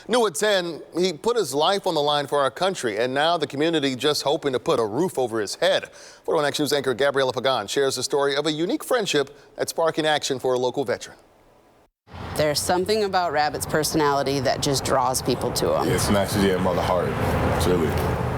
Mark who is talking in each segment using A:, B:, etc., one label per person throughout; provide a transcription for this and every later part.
A: New at 10, he put his life on the line for our country, and now the community just hoping to put a roof over his head. 41 Action News anchor Gabriella Pagan shares the story of a unique friendship that's sparking action for a local veteran.
B: There's something about Rabbit's personality that just draws people to him.
C: It snatches you by the heart, truly.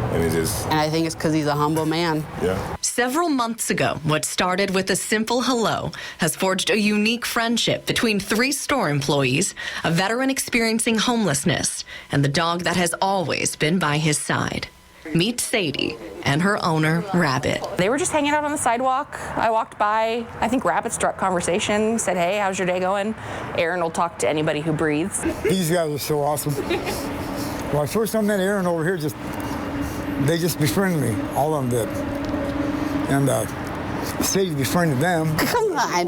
C: And
B: I think it's because he's a humble man.
C: Yeah.
D: Several months ago, what started with a simple hello has forged a unique friendship between 3 store employees, a veteran experiencing homelessness, and the dog that has always been by his side. Meet Sadie and her owner, Rabbit.
E: They were just hanging out on the sidewalk. I walked by. I think Rabbit struck conversation, said, "Hey, how's your day going?" Aaron will talk to anybody who breathes.
F: These guys are so awesome. Well, I first time met Aaron over here, they just befriended me. All of them did. And Sadie befriended them.
B: Come on.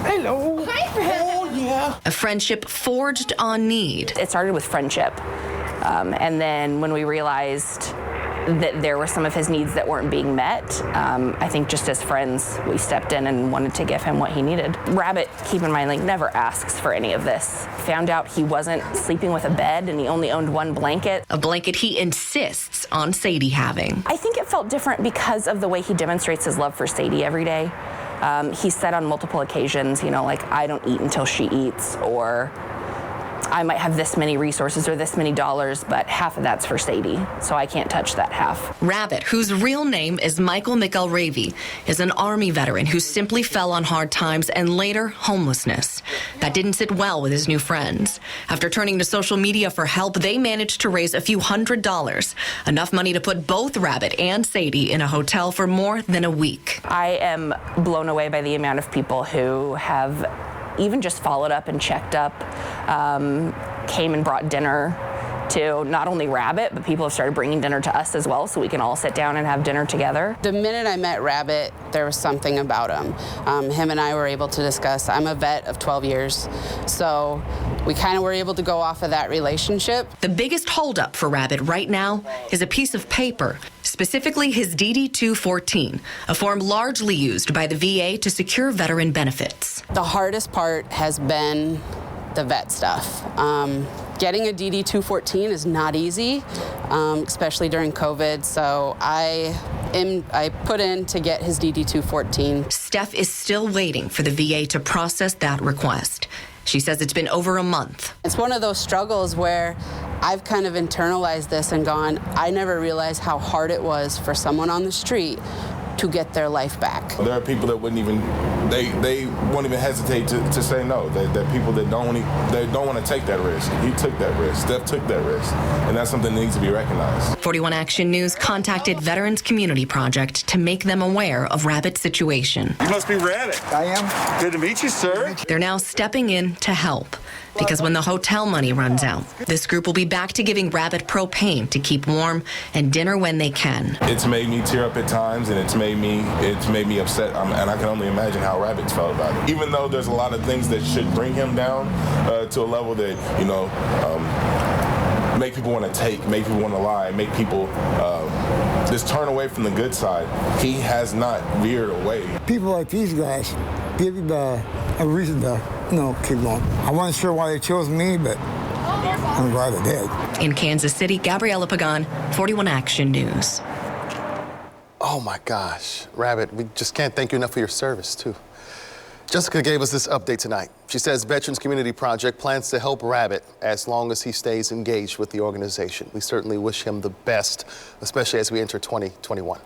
F: Hello.
B: Hi, Fred.
F: Oh, yeah.
D: A friendship forged on need.
E: It started with friendship. And then when we realized that there were some of his needs that weren't being met, I think just as friends, we stepped in and wanted to give him what he needed. Rabbit, keep in mind, never asks for any of this. Found out he wasn't sleeping with a bed and he only owned 1 blanket.
D: A blanket he insists on Sadie having.
E: I think it felt different because of the way he demonstrates his love for Sadie every day. He said on multiple occasions, I don't eat until she eats, or I might have this many resources or this many dollars, but half of that's for Sadie, so I can't touch that half.
D: Rabbit, whose real name is Michael McElravy, is an Army veteran who simply fell on hard times and later homelessness. That didn't sit well with his new friends. After turning to social media for help, they managed to raise a few $100s, enough money to put both Rabbit and Sadie in a hotel for more than a week.
E: I am blown away by the amount of people who have even just followed up and checked up, came and brought dinner to not only Rabbit, but people have started bringing dinner to us as well, so we can all sit down and have dinner together.
B: The minute I met Rabbit, there was something about him. Him and I were able to discuss. I'm a vet of 12 years, so we kind of were able to go off of that relationship.
D: The biggest holdup for Rabbit right now is a piece of paper, specifically his DD-214, a form largely used by the VA to secure veteran benefits.
B: The hardest part has been the vet stuff. Getting a DD-214 is not easy, especially during COVID, so I put in to get his DD-214.
D: Steph is still waiting for the VA to process that request. She says it's been over a month.
B: It's one of those struggles where I've kind of internalized this and gone, I never realized how hard it was for someone on the street to get their life back.
C: There are people that wouldn't even, they won't even hesitate to say no. That people that don't want to take that risk. He took that risk. Steph took that risk. And that's something that needs to be recognized.
D: 41 Action News contacted Veterans Community Project to make them aware of Rabbit's situation.
G: You must be Rabbit.
F: I am.
G: Good to meet you, sir.
D: They're now stepping in to help. Because when the hotel money runs out, this group will be back to giving Rabbit propane to keep warm and dinner when they can.
C: It's made me tear up at times, and it's made me upset, and I can only imagine how Rabbit's felt about it. Even though there's a lot of things that should bring him down to a level that, make people want to take, make people want to lie, make people just turn away from the good side. He has not veered away.
F: People like these guys give you a reason to, keep going. I wasn't sure why they chose me, but I'm glad they did.
D: In Kansas City, Gabriella Pagan, 41 Action News.
A: Oh my gosh, Rabbit, we just can't thank you enough for your service, too. Jessica gave us this update tonight. She says Veterans Community Project plans to help Rabbit as long as he stays engaged with the organization. We certainly wish him the best, especially as we enter 2021.